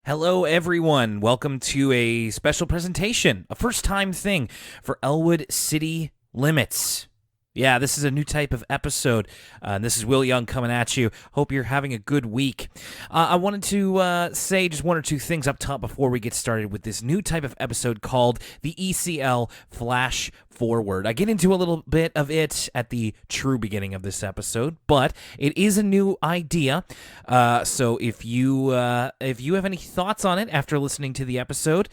Hello, everyone. Welcome to a special presentation, a first-time thing for Elwood City Limits. Yeah, this is a new type of episode. This is Will Young coming at you. Hope you're having a good week. I wanted to say just one or two things up top before we get started with this new type of episode called the ECL Flashforward. I get into a little bit of it at the true beginning of this episode, but it is a new idea. So if you have any thoughts on it after listening to the episode,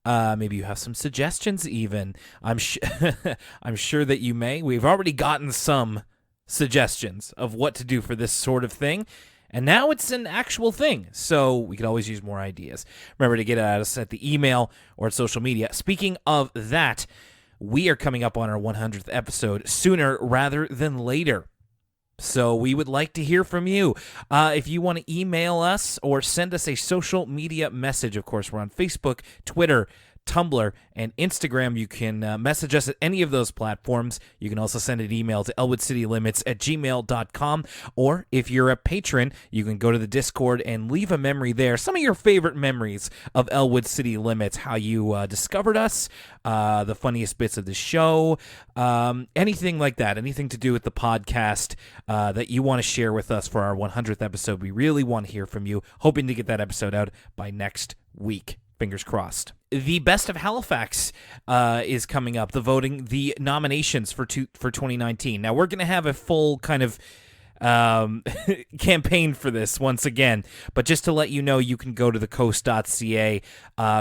maybe you have some suggestions even. I'm sure that you may. We've already gotten some suggestions of what to do for this sort of thing, and now it's an actual thing, so we could always use more ideas. Remember to get at us at the email or at social media. Speaking of that, we are coming up on our 100th episode sooner rather than later. So we would like to hear from you. If you want to email us or send us a social media message, of course, we're on Facebook, Twitter, Tumblr, and Instagram. You can message us at any of those platforms. You can also send an email to elwoodcitylimits@gmail.com. Or if you're a patron, you can go to the Discord and leave a memory there. Some of your favorite memories of Elwood City Limits, how you discovered us, the funniest bits of the show, anything like that, anything to do with the podcast that you want to share with us for our 100th episode. We really want to hear from you, hoping to get that episode out by next week. Fingers crossed. The Best of Halifax is coming up, the nominations for 2019. Now, we're going to have a full kind of campaign for this once again, but just to let you know, you can go to thecoast.ca,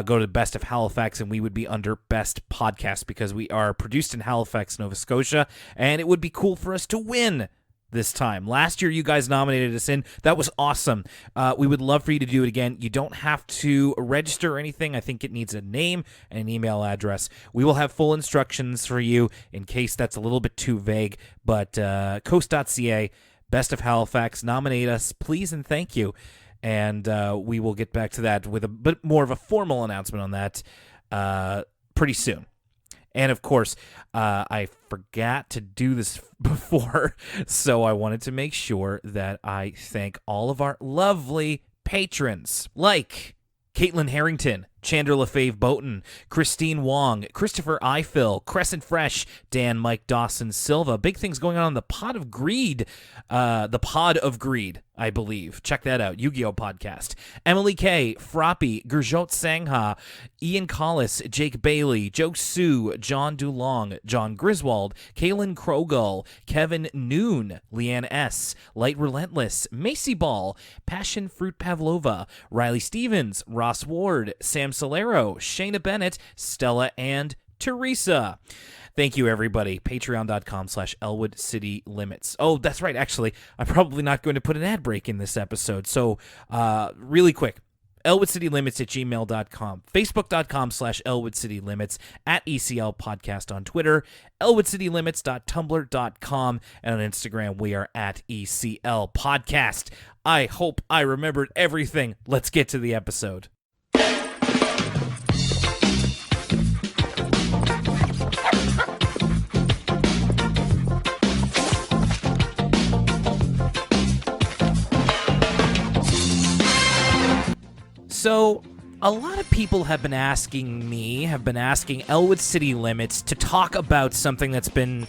go to Best of Halifax, and we would be under Best Podcast because we are produced in Halifax, Nova Scotia, and it would be cool for us to win this time. Last year, you guys nominated us in. That was awesome. We would love for you to do it again. You don't have to register or anything. I think it needs a name and an email address. We will have full instructions for you in case that's a little bit too vague, but coast.ca, Best of Halifax, nominate us, please and thank you. And we will get back to that with a bit more of a formal announcement on that pretty soon. And, of course, I forgot to do this before, so I wanted to make sure that I thank all of our lovely patrons, like Caitlin Harrington, Chandra LaFave Boughton, Christine Wong, Christopher Eiffel, Crescent Fresh, Dan Mike Dawson Silva. Big things going on in the Pod of Greed, I believe. Check that out, Yu-Gi-Oh! Podcast. Emily K., Froppy, Gurjot Sangha, Ian Collis, Jake Bailey, Joe Sue, John Dulong, John Griswold, Kaylin Krogel, Kevin Noon, Leanne S., Light Relentless, Macy Ball, Passion Fruit Pavlova, Riley Stevens, Ross Ward, Sam Solero, Shayna Bennett, Stella, and Teresa. Thank you, everybody. Patreon.com/Elwood City Limits. Oh, that's right. Actually, I'm probably not going to put an ad break in this episode. So, really quick. ElwoodCityLimits@gmail.com, Facebook.com/Elwood City Limits, at ECL Podcast on Twitter, ElwoodCityLimits.tumblr.com, and on Instagram we are at ECL Podcast. I hope I remembered everything. Let's get to the episode. So, a lot of people have been asking Elwood City Limits to talk about something that's been,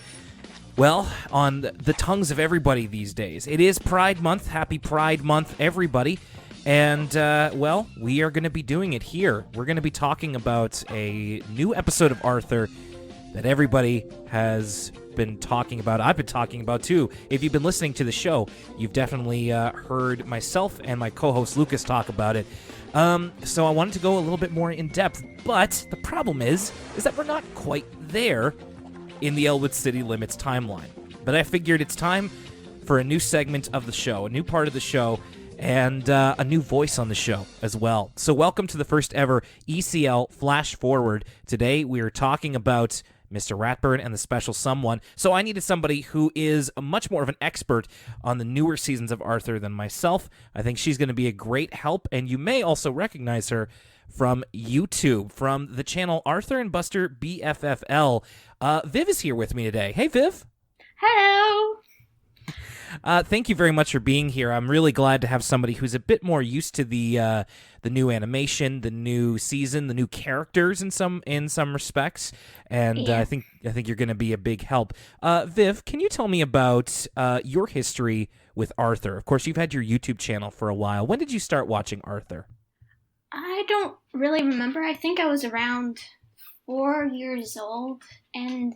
well, on the tongues of everybody these days. It is Pride Month. Happy Pride Month, everybody. And, well, we are going to be doing it here. We're going to be talking about a new episode of Arthur that everybody has been talking about. I've been talking about, too. If you've been listening to the show, you've definitely heard myself and my co-host Lucas talk about it. So I wanted to go a little bit more in depth, but the problem is that we're not quite there in the Elwood City Limits timeline. But I figured it's time for a new segment of the show, a new part of the show, and a new voice on the show as well. So welcome to the first ever ECL Flash Forward. Today we are talking about Mr. Ratburn and the Special Someone. So I needed somebody who is much more of an expert on the newer seasons of Arthur than myself. I think she's going to be a great help, and you may also recognize her from YouTube, from the channel Arthur and Buster BFFL. Viv is here with me today. Hey, Viv. Hello. Thank you very much for being here. I'm really glad to have somebody who's a bit more used to the new animation, the new season, the new characters in some respects, and Yeah. I think you're going to be a big help. Viv, can you tell me about your history with Arthur? Of course, you've had your YouTube channel for a while. When did you start watching Arthur? I don't really remember. I think I was around 4 years old, and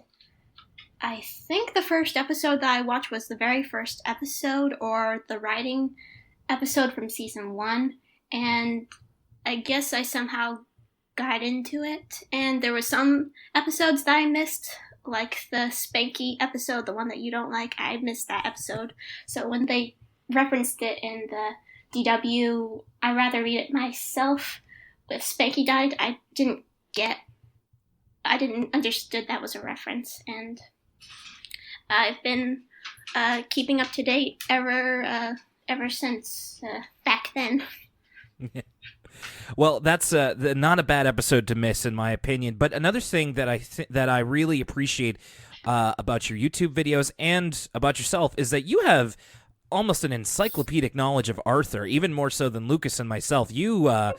I think the first episode that I watched was the very first episode or the writing episode from season one, and I guess I somehow got into it. And there were some episodes that I missed, like the Spanky episode, the one that you don't like. I missed that episode. So when they referenced it in the DW, I rather read it myself. If Spanky died, I didn't understood that was a reference, and I've been keeping up to date ever since back then. Well, that's not a bad episode to miss, in my opinion. But another thing that that I really appreciate about your YouTube videos and about yourself is that you have almost an encyclopedic knowledge of Arthur, even more so than Lucas and myself. You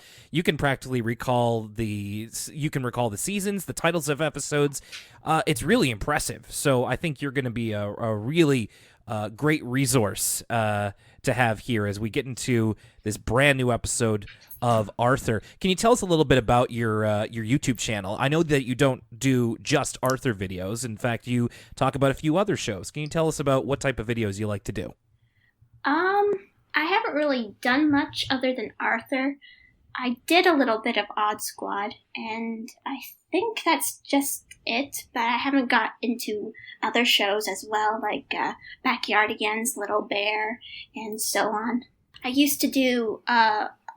can practically recall the seasons, the titles of episodes. It's really impressive. So I think you're going to be a really great resource to have here as we get into this brand new episode of Arthur. Can you tell us a little bit about your YouTube channel? I know that you don't do just Arthur videos. In fact, you talk about a few other shows. Can you tell us about what type of videos you like to do? I haven't really done much other than Arthur. I did a little bit of Odd Squad, and I think that's just it, but I haven't got into other shows as well, like Backyardigans, Little Bear, and so on. I used to do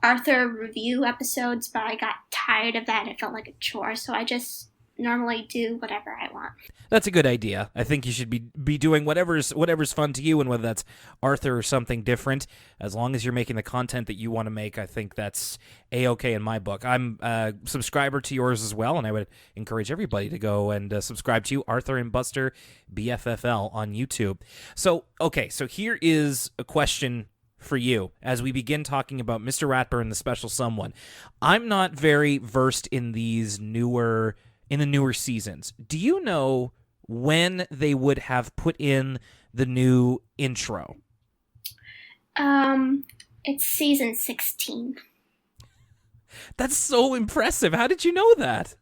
Arthur review episodes, but I got tired of that and it felt like a chore, so I just normally do whatever I want. That's a good idea. I think you should be doing whatever's fun to you, and whether that's Arthur or something different, as long as you're making the content that you want to make, I think that's A-okay in my book. I'm a subscriber to yours as well, and I would encourage everybody to go and subscribe to you, Arthur and Buster BFFL on YouTube. So, okay, so here is a question for you as we begin talking about Mr. Ratburn, the special someone. I'm not very versed in the newer seasons. Do you know when they would have put in the new intro? It's season 16. That's so impressive. How did you know that?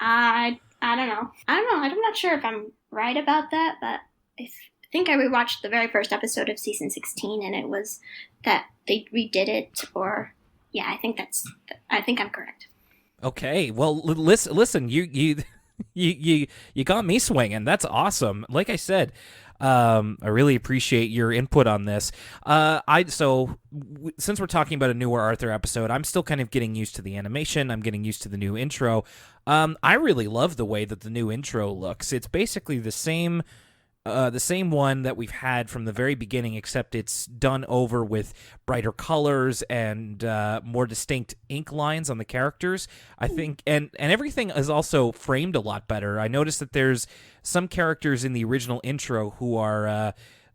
I don't know. I'm not sure if I'm right about that, but I think I rewatched the very first episode of season 16, and it was that they redid it. Or yeah, I think I'm correct. Okay, well, listen, you got me swinging. That's awesome. Like I said, I really appreciate your input on this. Since we're talking about a newer Arthur episode, I'm still kind of getting used to the animation. I'm getting used to the new intro. I really love the way that the new intro looks. It's basically the same one that we've had from the very beginning, except it's done over with brighter colors and more distinct ink lines on the characters, I think, and everything is also framed a lot better. I noticed that there's some characters in the original intro who are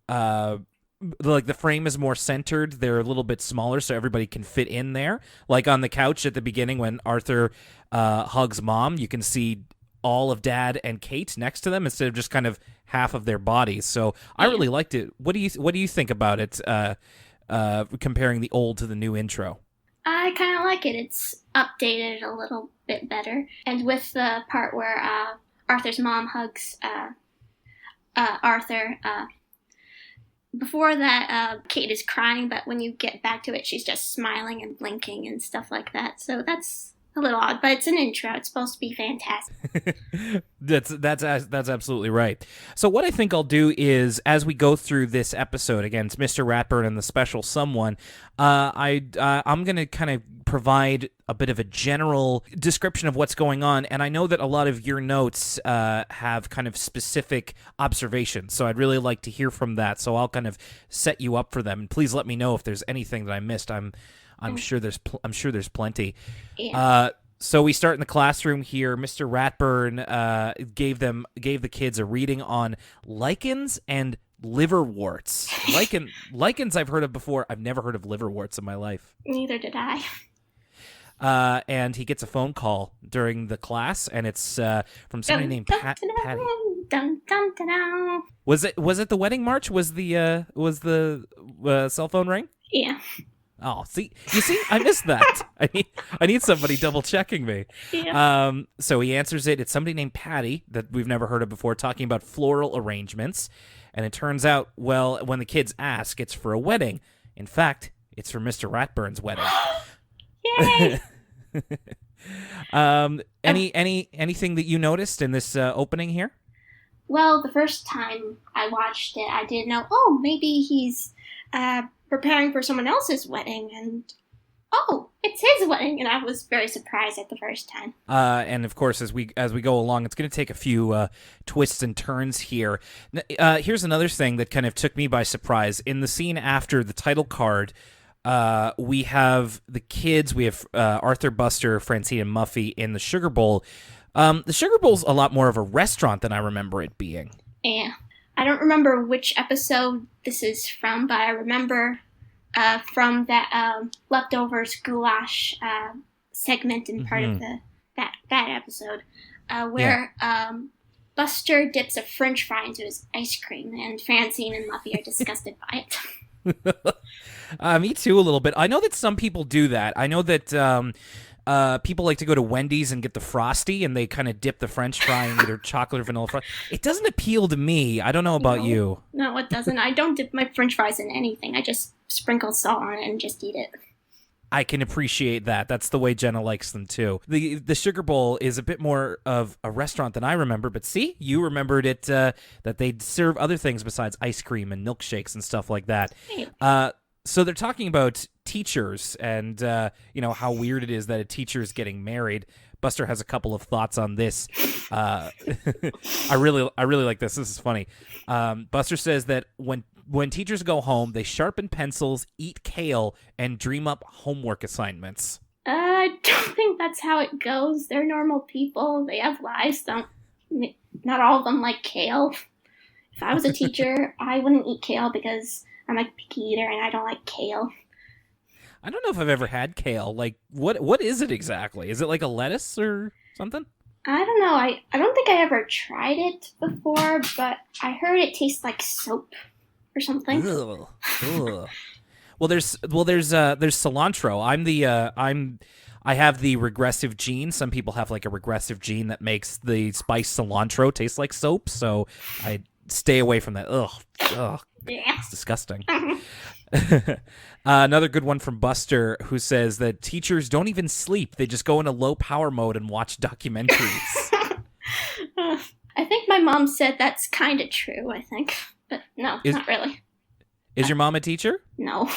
like the frame is more centered. They're a little bit smaller so everybody can fit in there. Like on the couch at the beginning when Arthur hugs Mom, you can see all of Dad and Kate next to them instead of just kind of half of their bodies. So I really liked it. What do you think about it? Comparing the old to the new intro. I kind of like it. It's updated a little bit better, and with the part where Arthur's mom hugs Arthur. Before that, Kate is crying, but when you get back to it, she's just smiling and blinking and stuff like that. So that's a little odd, but it's an intro. It's supposed to be fantastic. That's absolutely right. So what I think I'll do is, as we go through this episode, again, it's Mr. Ratburn and the special someone, I'm going to kind of provide a bit of a general description of what's going on, and I know that a lot of your notes have kind of specific observations, so I'd really like to hear from that, so I'll kind of set you up for them, and please let me know if there's anything that I missed. I'm sure there's plenty. Yeah. So we start in the classroom here. Mr. Ratburn gave the kids a reading on lichens and liverworts. Lichens I've heard of before. I've never heard of liverworts in my life. Neither did I. And he gets a phone call during the class, and it's from somebody named Patty. Dun, dun, dun, dun. Was it the wedding march? Was the cell phone ring? Yeah. Oh, you see, I missed that. I need somebody double checking me. Yeah. So he answers it. It's somebody named Patty that we've never heard of before, talking about floral arrangements. And it turns out, well, when the kids ask, it's for a wedding. In fact, it's for Mr. Ratburn's wedding. Yay! Anything that you noticed in this opening here? Well, the first time I watched it, I didn't know, maybe he's preparing for someone else's wedding, and it's his wedding, and I was very surprised at the first time. And of course, as we go along, it's going to take a few twists and turns here. Here's another thing that kind of took me by surprise. In the scene after the title card, we have the kids. We have Arthur, Buster, Francine, and Muffy in the Sugar Bowl. The Sugar Bowl's a lot more of a restaurant than I remember it being. Yeah. I don't remember which episode this is from, but I remember from that leftovers goulash segment in part of that episode, where Buster dips a French fry into his ice cream, and Francine and Muffy are disgusted by it. Me too, a little bit. I know that some people do that. I know that people like to go to Wendy's and get the Frosty, and they kind of dip the French fry in either chocolate or vanilla fry. It doesn't appeal to me. I don't know about you. No, it doesn't. I don't dip my French fries in anything. I just sprinkle salt on it and just eat it. I can appreciate that. That's the way Jenna likes them too. The Sugar Bowl is a bit more of a restaurant than I remember, but see, you remembered it that they serve other things besides ice cream and milkshakes and stuff like that. So they're talking about teachers and how weird it is that a teacher is getting married. Buster has a couple of thoughts on this. I really like this. This is funny. Buster says that when teachers go home, they sharpen pencils, eat kale, and dream up homework assignments. I don't think that's how it goes. They're normal people. They have lives. Not all of them like kale. If I was a teacher, I wouldn't eat kale because I'm a picky eater and I don't like kale. I don't know if I've ever had kale. Like, what is it exactly? Is it like a lettuce or something? I don't know. I don't think I ever tried it before, but I heard it tastes like soap or something. Ugh. Well, there's cilantro. I have the regressive gene. Some people have like a regressive gene that makes the spice cilantro taste like soap, so I stay away from that. Ugh. Yeah. It's disgusting. Another good one from Buster, who says that teachers don't even sleep. They just go into low power mode and watch documentaries. I think my mom said that's kind of true, I think. But no, not really. Is your mom a teacher? No.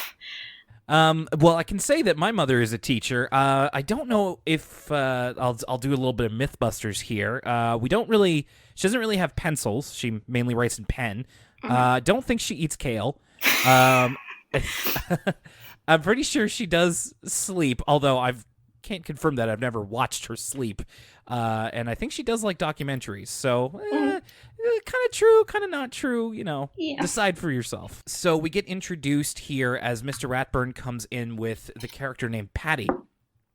Well, I can say that my mother is a teacher. I don't know if I'll do a little bit of Mythbusters here. She doesn't really have pencils. She mainly writes in pen. Don't think she eats kale. I'm pretty sure she does sleep, although I can't confirm that. I've never watched her sleep. And I think she does like documentaries. So, kind of true, kind of not true, Decide for yourself. So we get introduced here as Mr. Ratburn comes in with the character named Patty,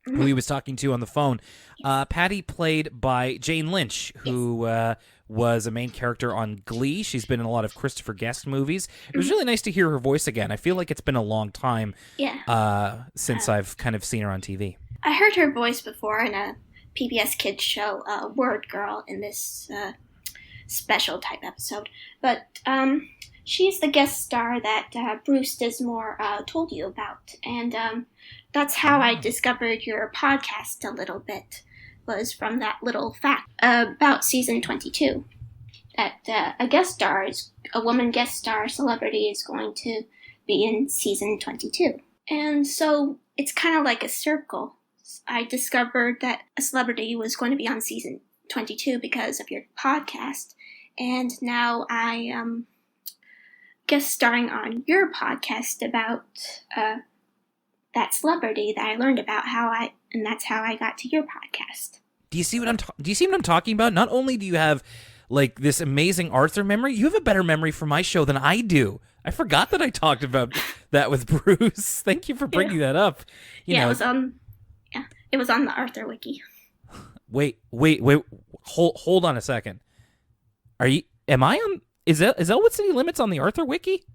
who he was talking to on the phone. Patty played by Jane Lynch, who was a main character on Glee. She's been in a lot of Christopher Guest movies. It was really nice to hear her voice again. I feel like it's been a long time since I've kind of seen her on TV. I heard her voice before in a PBS Kids show, Word Girl, in this special type episode. But she's the guest star that Bruce Dismore told you about. And that's how I discovered your podcast a little bit, was from that little fact about season 22. That a woman guest star celebrity is going to be in season 22. And so it's kind of like a circle. I discovered that a celebrity was going to be on season 22 because of your podcast. And now I am guest starring on your podcast about that celebrity that I learned about, and that's how I got to your podcast. Do you see what I'm talking about? Not only do you have like this amazing Arthur memory. You have a better memory for my show than I do. I forgot that I talked about that with Bruce. Thank you for bringing that up. It was on. Yeah, it was on the Arthur Wiki. Wait. Hold on a second. Am I on? Is Elwood City Limits on the Arthur Wiki?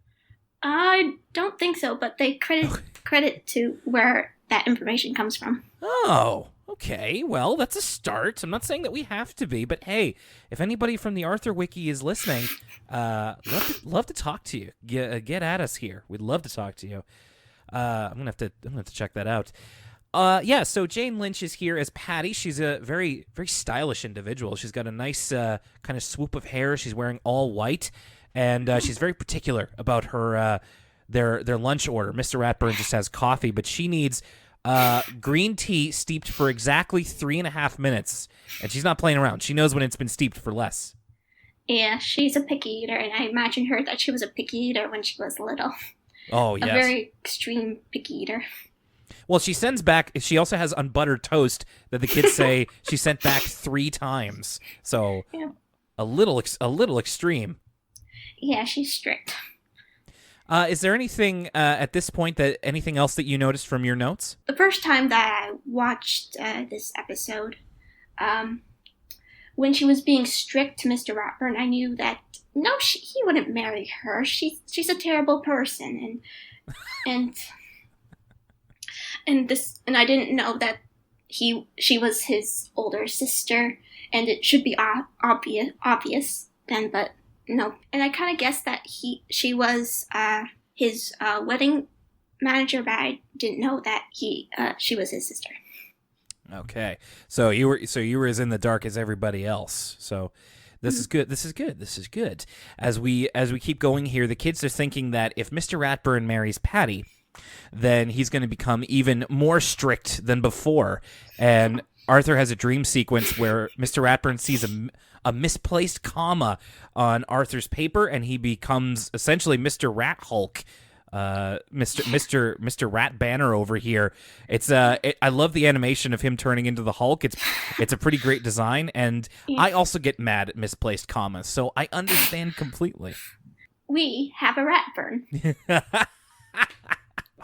I don't think so, but they credit to where that information comes from. Oh, okay. Well, that's a start. I'm not saying that we have to be, but hey, if anybody from the Arthur Wiki is listening, love to talk to you. Get at us here. We'd love to talk to you. I'm gonna have to check that out. So Jane Lynch is here as Patty. She's a very, very stylish individual. She's got a nice kind of swoop of hair. She's wearing all white, and she's very particular about her their lunch order. Mr. Ratburn just has coffee, but she needs green tea steeped for exactly 3.5 minutes, and she's not playing around. She knows when it's been steeped for less. Yeah, she's a picky eater, and I imagine her that she was a picky eater when she was little. Oh, yes. A very extreme picky eater. Well, she sends back. She also has unbuttered toast that the kids say she sent back 3 times. So a little extreme. Yeah, she's strict. Is there anything at this point anything else that you noticed from your notes? The first time that I watched this episode, when she was being strict to Mr. Ratburn, I knew that he wouldn't marry her. She's a terrible person, and I didn't know that she was his older sister, and it should be obvious then, but no. And I kind of guessed that she was his wedding manager, but I didn't know that she was his sister. Okay, so you were as in the dark as everybody else. So this is good. This is good. As we keep going here, the kids are thinking that if Mr. Ratburn marries Patty, then he's going to become even more strict than before. And Arthur has a dream sequence where Mr. Ratburn sees a misplaced comma on Arthur's paper, and he becomes essentially Mr. Rat Hulk, Mr. Rat Banner over here. I love the animation of him turning into the Hulk. It's a pretty great design, and I also get mad at misplaced commas, so I understand completely. We have a Ratburn.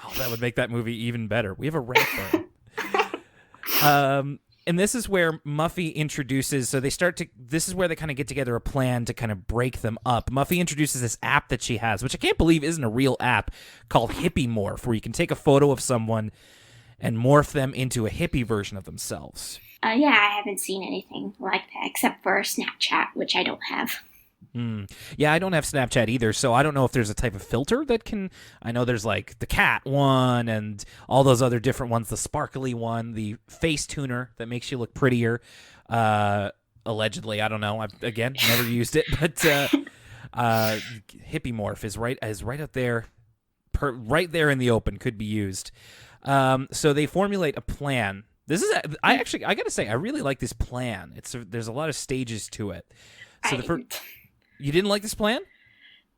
Oh, that would make that movie even better. We have a Ratburn. And this is where Muffy introduces, this is where they kind of get together a plan to kind of break them up. Muffy introduces this app that she has, which I can't believe isn't a real app, called Hippie Morph, where you can take a photo of someone and morph them into a hippie version of themselves. I haven't seen anything like that except for Snapchat, which I don't have. Yeah, I don't have Snapchat either, so I don't know if there's a type of filter that can... I know there's like the cat one and all those other different ones, the sparkly one, the face tuner that makes you look prettier. Allegedly, I don't know. I've, again, never used it, but Hippie Morph is right up there, right there in the open, could be used. So they formulate a plan. This is... I gotta say, I really like this plan. There's a lot of stages to it. So you didn't like this plan?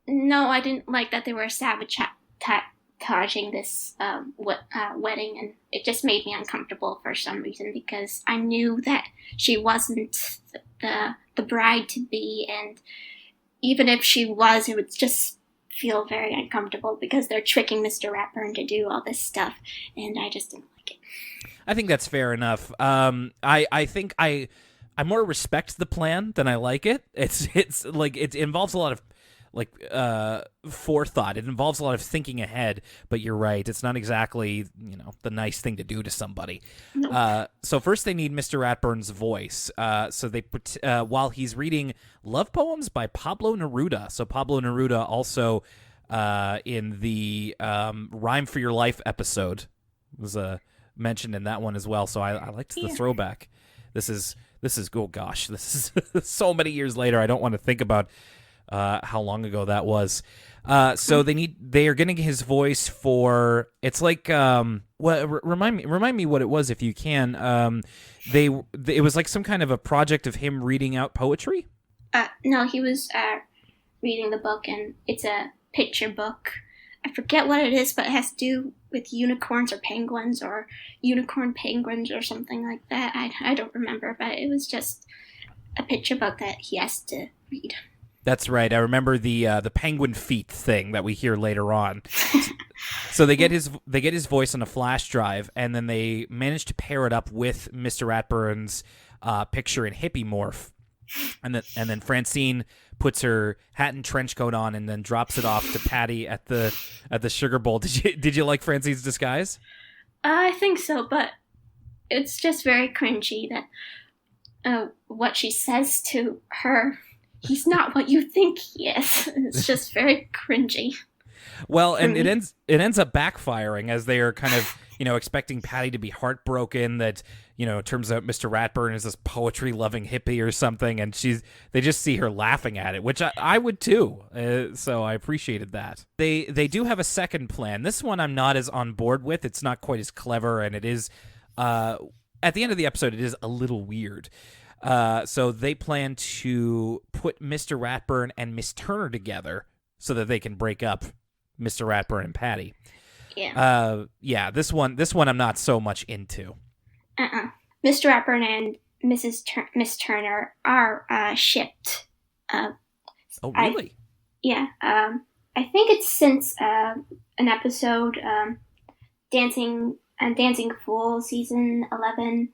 No, I didn't like that they were sabotaging this wedding, and it just made me uncomfortable for some reason because I knew that she wasn't the bride-to-be, and even if she was, it would just feel very uncomfortable because they're tricking Mr. Ratburn to do all this stuff, and I just didn't like it. I think that's fair enough. I think I more respect the plan than I like it. It's like it involves a lot of forethought. It involves a lot of thinking ahead. But you're right. It's not exactly the nice thing to do to somebody. Nope. So first they need Mr. Ratburn's voice. So they put while he's reading love poems by Pablo Neruda. So Pablo Neruda also in the Rhyme for Your Life episode was mentioned in that one as well. So I liked the throwback. This is oh gosh, this is so many years later. I don't want to think about how long ago that was. So they are getting his voice for, it's like remind me what it was if you can. It was like some kind of a project of him reading out poetry. No, he was reading the book, and it's a picture book. I forget what it is, but it has to do with unicorns or penguins or unicorn penguins or something like that. I don't remember, but it was just a picture book that he has to read. That's right. I remember the penguin feet thing that we hear later on. So they get his voice on a flash drive, and then they manage to pair it up with Mr. Ratburn's picture in hippie morph, and then Francine puts her hat and trench coat on, and then drops it off to Patty at the sugar bowl. Did you like Francine's disguise? I think so, but it's just very cringy that what she says to her. He's not what you think he is. It's just very cringy. Well, and it ends up backfiring as they are kind of, expecting Patty to be heartbroken that, it turns out Mr. Ratburn is this poetry-loving hippie or something, and they just see her laughing at it, which I would too. So I appreciated that. They do have a second plan. This one I'm not as on board with. It's not quite as clever, and it is, at the end of the episode, it is a little weird. So they plan to put Mr. Ratburn and Miss Turner together so that they can break up Mr. Ratburn and Patty. Yeah. This one I'm not so much into. Mr. Ratburn and Miss Turner are shipped. Oh, really? I think it's since an episode, Dancing Fool, season 11.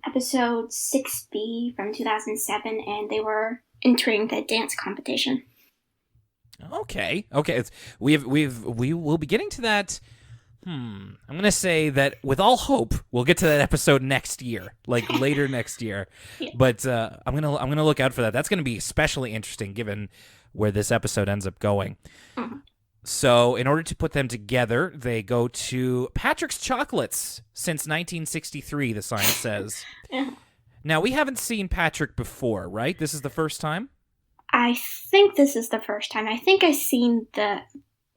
Episode 6B from 2007, and they were entering the dance competition. Okay. We will be getting to that. I'm gonna say that with all hope, we'll get to that episode next year, like later next year. Yeah. But I'm gonna look out for that. That's gonna be especially interesting given where this episode ends up going. Mm-hmm. So, in order to put them together, they go to Patrick's Chocolates since 1963, the sign says. Yeah. Now, we haven't seen Patrick before, right? This is the first time? I think this is the first time. I think I've seen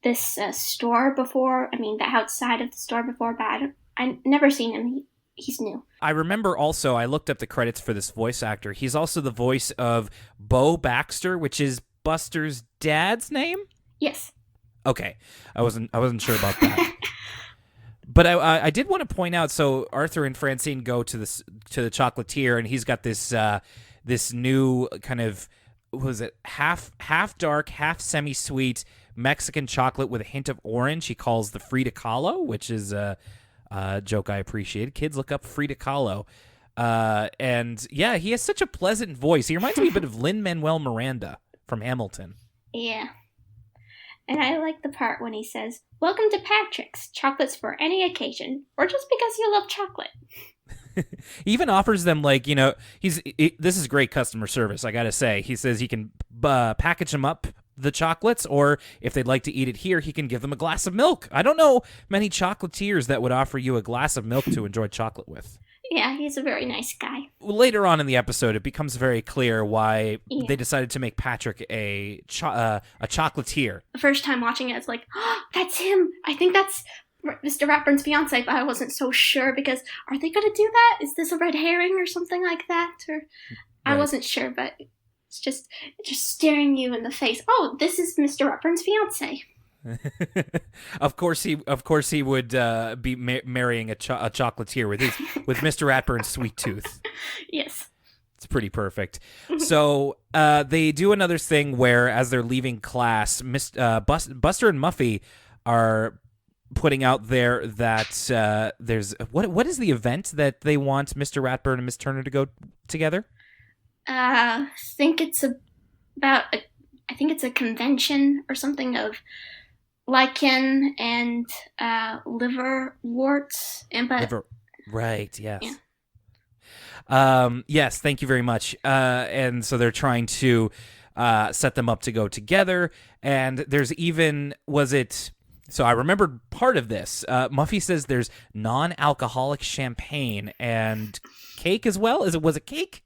this store before. I mean, the outside of the store before, but I've never seen him. He's new. I remember also, I looked up the credits for this voice actor. He's also the voice of Bo Baxter, which is Buster's dad's name? Yes. Okay, I wasn't sure about that, but I did want to point out. So Arthur and Francine go to the chocolatier, and he's got this this new kind of, what was it, half dark, half semi-sweet Mexican chocolate with a hint of orange. He calls the Frida Kahlo, which is a joke I appreciate. Kids, look up Frida Kahlo, and yeah, he has such a pleasant voice. He reminds me a bit of Lin-Manuel Miranda from Hamilton. Yeah. And I like the part when he says, "Welcome to Patrick's, chocolates for any occasion, or just because you love chocolate." He even offers them, like, this is great customer service, I gotta say. He says he can package them up, the chocolates, or if they'd like to eat it here, he can give them a glass of milk. I don't know many chocolatiers that would offer you a glass of milk to enjoy chocolate with. Yeah, he's a very nice guy. Later on in the episode, it becomes very clear why they decided to make Patrick a chocolatier. The first time watching it, it's like, oh, that's him. I think that's Mr. Ratburn's fiance, but I wasn't so sure because are they going to do that? Is this a red herring or something like that? Or right. I wasn't sure, but it's just staring you in the face. Oh, this is Mr. Ratburn's fiance. Of course he would be marrying a chocolatier with Mr. Ratburn's sweet tooth. Yes. It's pretty perfect. So they do another thing where, as they're leaving class, Buster and Muffy are putting out there that there's what is the event that they want Mr. Ratburn and Miss Turner to go together? I think it's a convention or something of lichen and liverworts right, yes. Yeah. Yes, thank you very much. And so they're trying to set them up to go together, and there's even, so I remembered part of this. Muffy says there's non-alcoholic champagne and cake as well. Was it cake?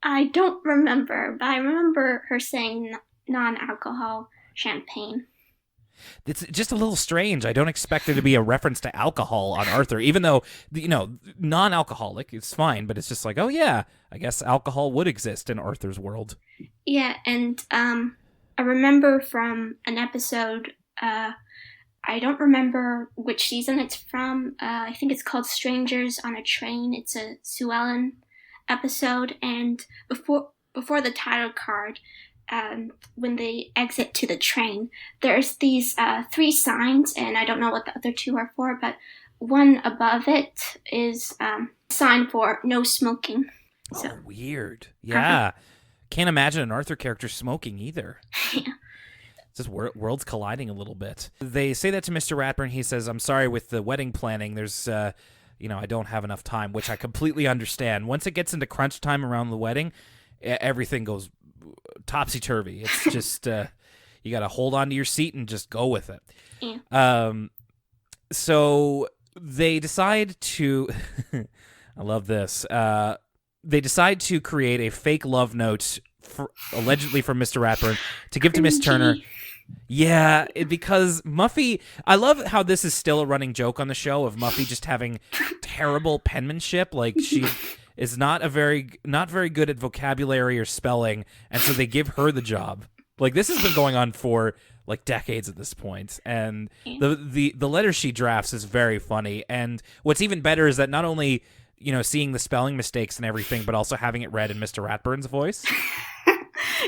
I don't remember, but I remember her saying non-alcohol champagne. It's just a little strange. I don't expect there to be a reference to alcohol on Arthur, even though, non-alcoholic is fine, but it's just like, oh yeah, I guess alcohol would exist in Arthur's world. Yeah, and I remember from an episode, I don't remember which season it's from. I think it's called Strangers on a Train. It's a Sue Ellen episode, and before the title card, when they exit to the train, there's these 3 signs, and I don't know what the other 2 are for, but one above it is a sign for no smoking. So. Oh, weird. Yeah. Can't imagine an Arthur character smoking either. Yeah. It's just worlds colliding a little bit. They say that to Mr. Ratburn. He says, I'm sorry, with the wedding planning, there's, I don't have enough time, which I completely understand. Once it gets into crunch time around the wedding, everything goes topsy-turvy. It's just, you got to hold on to your seat and just go with it. Yeah. So they decide to, I love this, they decide to create a fake love note, allegedly from Mr. Ratburn, to give to Miss Turner. Yeah, because Muffy, I love how this is still a running joke on the show of Muffy just having terrible penmanship. Like, she is not very good at vocabulary or spelling, and so they give her the job. Like, this has been going on for like decades at this point, and the letter she drafts is very funny. And what's even better is that not only seeing the spelling mistakes and everything, but also having it read in Mr. Ratburn's voice.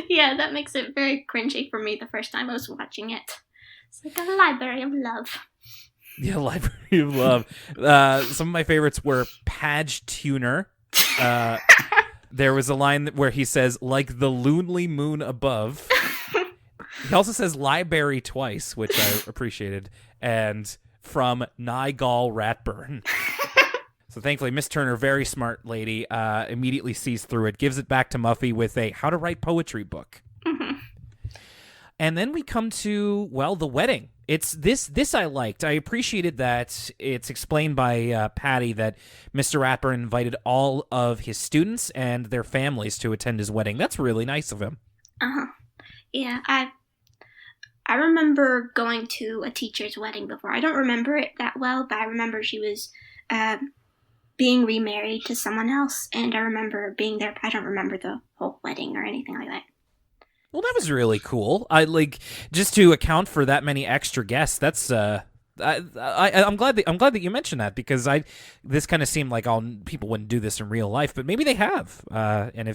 Yeah, that makes it very cringy for me the first time I was watching it. It's like a library of love. Yeah, library of love. Some of my favorites were Padge Tuner. There was a line where he says, like the lonely moon above. He also says library twice, which I appreciated. And from Nygal Ratburn. So thankfully, Miss Turner, very smart lady, immediately sees through it, gives it back to Muffy with a how to write poetry book. Mm-hmm. And then we come to, the wedding. It's this I liked. I appreciated that it's explained by Patty that Mr. Ratburn invited all of his students and their families to attend his wedding. That's really nice of him. Uh-huh. Yeah, I remember going to a teacher's wedding before. I don't remember it that well, but I remember she was being remarried to someone else, and I remember being there, but I don't remember the whole wedding or anything like that. Well, that was really cool. I just to account for that many extra guests. That's I'm glad that you mentioned that, because this kind of seemed like people wouldn't do this in real life, but maybe they have. And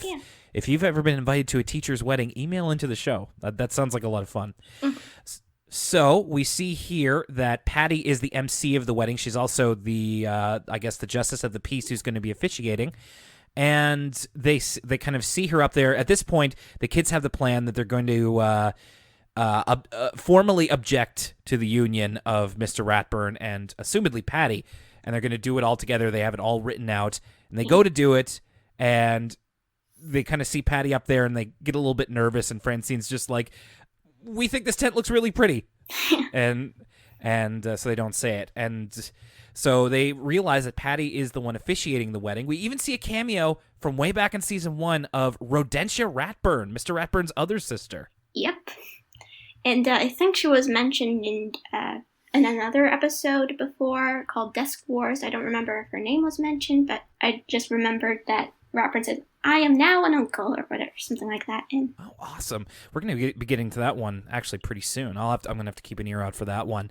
if you've ever been invited to a teacher's wedding, email into the show. That sounds like a lot of fun. Mm-hmm. So we see here that Patty is the MC of the wedding. She's also the the justice of the peace who's going to be officiating. And they kind of see her up there. At this point, the kids have the plan that they're going to formally object to the union of Mr. Ratburn and assumedly Patty, and they're going to do it all together. They have it all written out, and they go to do it, and they kind of see Patty up there, and they get a little bit nervous, and Francine's just like, we think this tent looks really pretty. and so they don't say it. And so they realize that Patty is the one officiating the wedding. We even see a cameo from way back in season 1 of Rodentia Ratburn, Mr. Ratburn's other sister. Yep. And I think she was mentioned in another episode before called Desk Wars. I don't remember if her name was mentioned, but I just remembered that Ratburn said, I am now an uncle, or whatever, something like that. And oh, awesome. We're going to be getting to that one actually pretty soon. I'm going to have to keep an ear out for that one.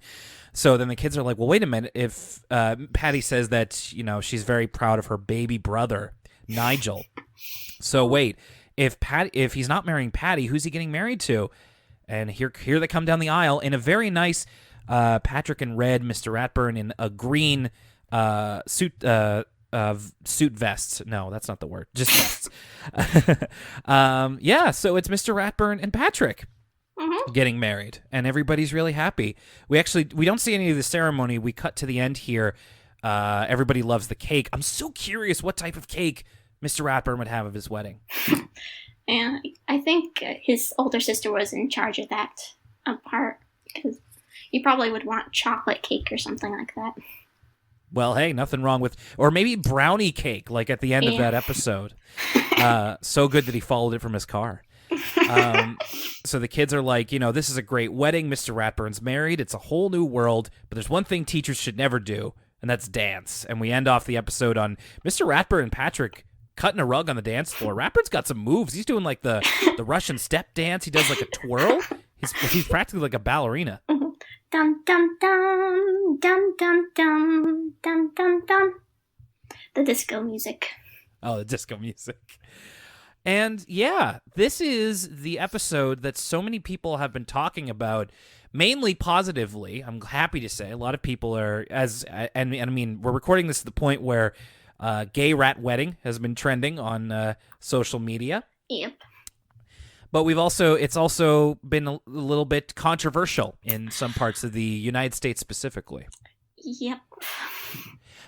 So then the kids are like, well, wait a minute. If Patty says that, she's very proud of her baby brother, Nigel. So wait, if he's not marrying Patty, who's he getting married to? And here they come down the aisle in a very nice Patrick in red, Mr. Ratburn in a green suit vests. No, that's not the word. Just vests. So it's Mr. Ratburn and Patrick getting married, and everybody's really happy. We don't see any of the ceremony. We cut to the end here. Everybody loves the cake. I'm so curious what type of cake Mr. Ratburn would have of his wedding. And I think his older sister was in charge of that part, because he probably would want chocolate cake or something like that. Well, hey, nothing wrong with, or maybe brownie cake, like at the end of that episode. So good that he followed it from his car. So the kids are like, this is a great wedding. Mr. Ratburn's married. It's a whole new world. But there's one thing teachers should never do, and that's dance. And we end off the episode on Mr. Ratburn and Patrick cutting a rug on the dance floor. Ratburn's got some moves. He's doing like the Russian step dance. He does like a twirl. He's practically like a ballerina. Dum dum dum dum dum dum dum dum dum. The disco music. Oh, the disco music. And yeah, this is the episode that so many people have been talking about, mainly positively. I'm happy to say a lot of people are, and I mean, we're recording this at the point where gay rat wedding has been trending on social media. Yep. But it's also been a little bit controversial in some parts of the United States specifically. Yep.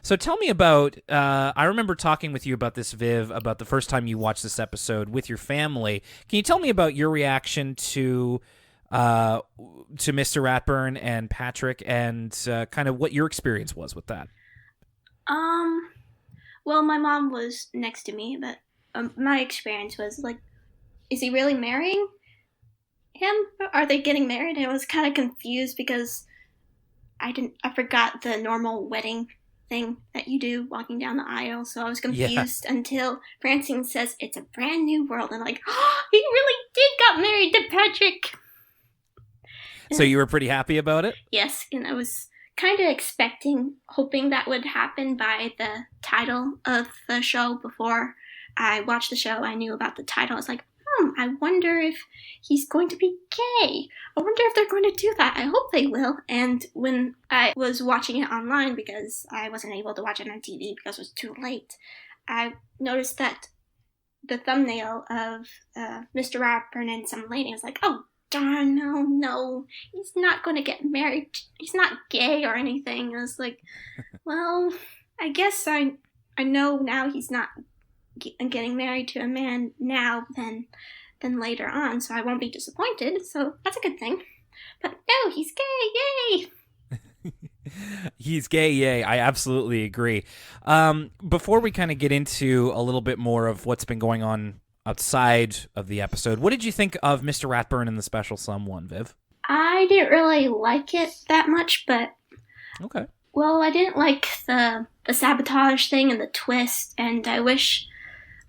So tell me about, I remember talking with you about this, Viv, about the first time you watched this episode with your family. Can you tell me about your reaction to Mr. Ratburn and Patrick, and kind of what your experience was with that? Well, my mom was next to me, but my experience was like, is he really marrying him? Are they getting married? And I was kind of confused because I forgot the normal wedding thing that you do walking down the aisle, so I was confused until Francine says it's a brand new world, and like, oh, he really did got married to Patrick. So you were pretty happy about it? Yes, and I was kind of hoping that would happen by the title of the show. Before I watched the show, I knew about the title. I was like, I wonder if he's going to be gay. I wonder if they're going to do that. I hope they will. And when I was watching it online, because I wasn't able to watch it on TV because it was too late, I noticed that the thumbnail of Mr. Ratburn and some lady, I was like, oh, darn, no, he's not going to get married. He's not gay or anything. I was like, well, I guess I know now he's not getting married to a man now than later on, so I won't be disappointed, so that's a good thing. But no, he's gay, yay! He's gay, yay. I absolutely agree. Before we kind of get into a little bit more of what's been going on outside of the episode, what did you think of Mr. Ratburn and the Special Someone, Viv? I didn't really like it that much, but okay. Well, I didn't like the sabotage thing and the twist, and I wish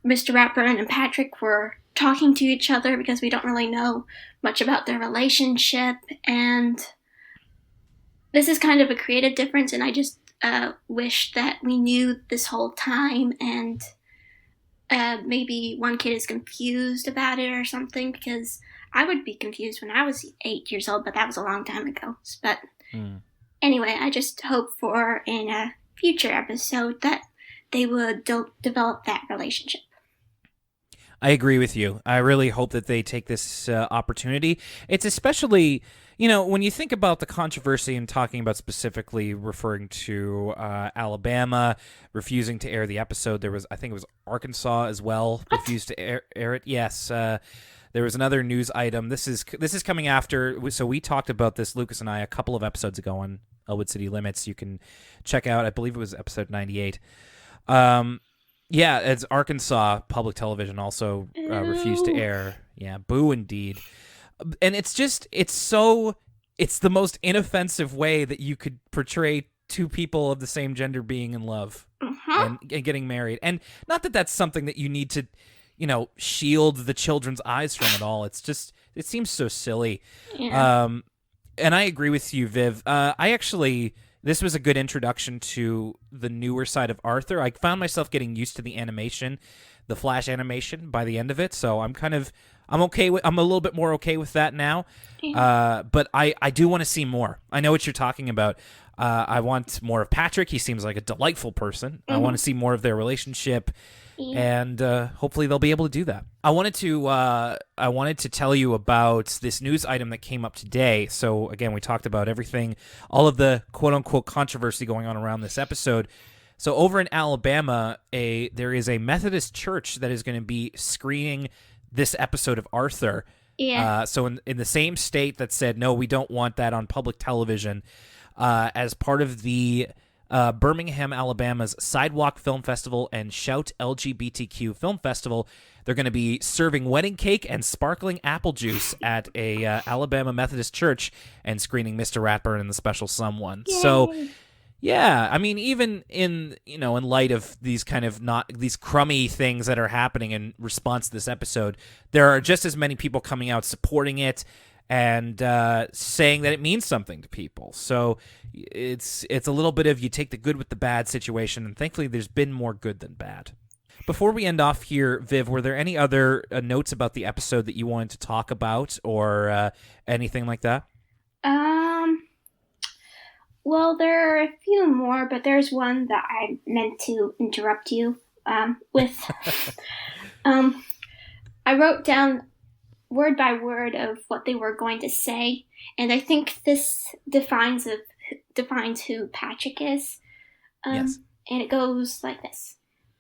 Mr. Ratburn and Patrick were talking to each other because we don't really know much about their relationship, and this is kind of a creative difference, and I just wish that we knew this whole time, and maybe one kid is confused about it or something, because I would be confused when I was 8 years old, but that was a long time ago. But anyway, I just hope for in a future episode that they would develop that relationship. I agree with you. I really hope that they take this opportunity. It's especially, when you think about the controversy and talking about specifically referring to Alabama refusing to air the episode. I think it was Arkansas as well, refused to air it. Yes. There was another news item. This is coming after. So we talked about this, Lucas and I, a couple of episodes ago on Elwood City Limits. You can check out, I believe it was episode 98. Yeah, it's Arkansas Public Television also refused to air. Yeah, boo indeed. And it's the most inoffensive way that you could portray two people of the same gender being in love and getting married. And not that that's something that you need to, shield the children's eyes from at all. It's just, it seems so silly. Yeah. And I agree with you, Viv. This was a good introduction to the newer side of Arthur. I found myself getting used to the animation, the Flash animation by the end of it. So I'm a little bit more okay with that now. Yeah. But I do want to see more. I know what you're talking about. I want more of Patrick. He seems like a delightful person. I want to see more of their relationship. Yeah. And hopefully they'll be able to do that. I wanted to tell you about this news item that came up today. So again, we talked about everything, all of the quote unquote controversy going on around this episode. So over in Alabama, there is a Methodist church that is going to be screening this episode of Arthur. Yeah. So in the same state that said, no, we don't want that on public television, as part of the Birmingham, Alabama's Sidewalk Film Festival and Shout LGBTQ Film Festival. They're going to be serving wedding cake and sparkling apple juice at a Alabama Methodist church and screening Mr. Ratburn and the Special Someone. Yay. So, yeah, I mean, even in light of these kind of these crummy things that are happening in response to this episode, there are just as many people coming out supporting it and saying that it means something to people. So it's a little bit of you take the good with the bad situation, and thankfully there's been more good than bad. Before we end off here, Viv, were there any other notes about the episode that you wanted to talk about or anything like that? Well, there are a few more, but there's one that I meant to interrupt you with. I wrote down word by word of what they were going to say, and I think this defines who Patrick is. Yes. And it goes like this.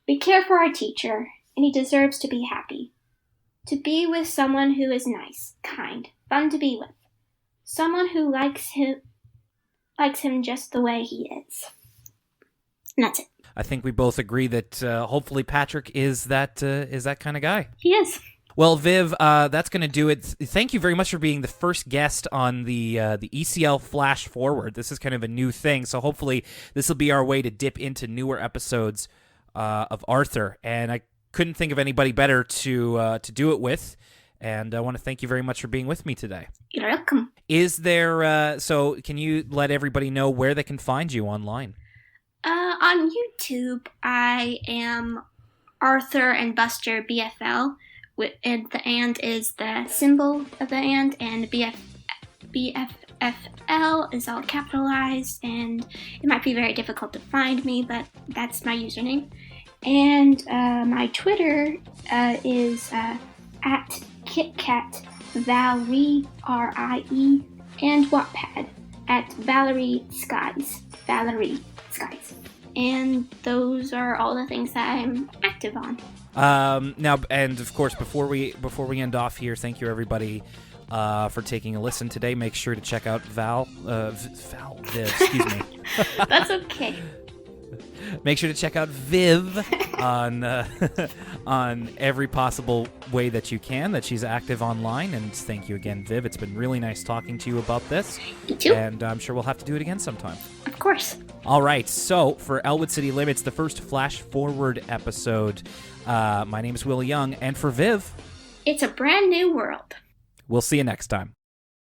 We care for our teacher, and he deserves to be happy. To be with someone who is nice, kind, fun to be with. Someone who likes him just the way he is. And that's it. I think we both agree that hopefully Patrick is that kind of guy. He is. Well, Viv, that's going to do it. Thank you very much for being the first guest on the ECL Flashforward. This is kind of a new thing, so hopefully this will be our way to dip into newer episodes of Arthur. And I couldn't think of anybody better to do it with. And I want to thank you very much for being with me today. You're welcome. Is there? So, can you let everybody know where they can find you online? On YouTube, I am Arthur and Buster BFL. And the and is the symbol of the and BFFL is all capitalized, and it might be very difficult to find me, but that's my username. And my Twitter is at KitKatValerie, RIE, and Wattpad at Valerie Skies. And those are all the things that I'm active on. Now, and of course, before we end off here, thank you everybody for taking a listen today. Make sure to check out Viv, excuse me. That's okay. Make sure to check out Viv on every possible way that you can, that she's active online. And thank you again, Viv. It's been really nice talking to you about this. You too. And I'm sure we'll have to do it again sometime. Of course. All right, so for Elwood City Limits, the first Flash Forward episode, my name is Will Young, and for Viv, it's a brand new world. We'll see you next time.